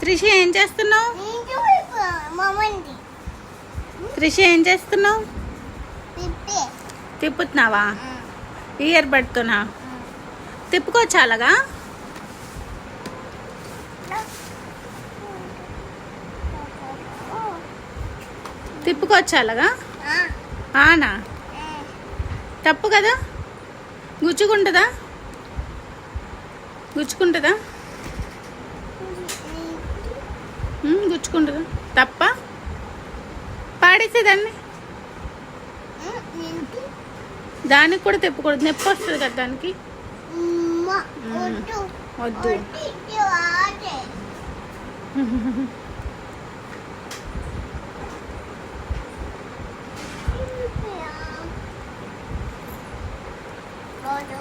త్రిష ఏం చేస్తున్నావు? త్రిష ఏం చేస్తున్నావు? తిప్పుతున్నావా? ఇయర్ పడుతున్నా తిప్పుకోవచ్చు అలాగా? తిప్పుకోవచ్చు అలాగా? ఆనా తప్పు కదా? గుచ్చుకుంటుందా? గుచ్చుకుంటుందా? గుచ్చుకుంటుందా? తప్ప పాడేసే దానికి కూడా తిప్పకూడదు, నొప్పి వస్తుంది కదా దానికి. వద్దు. Dodo.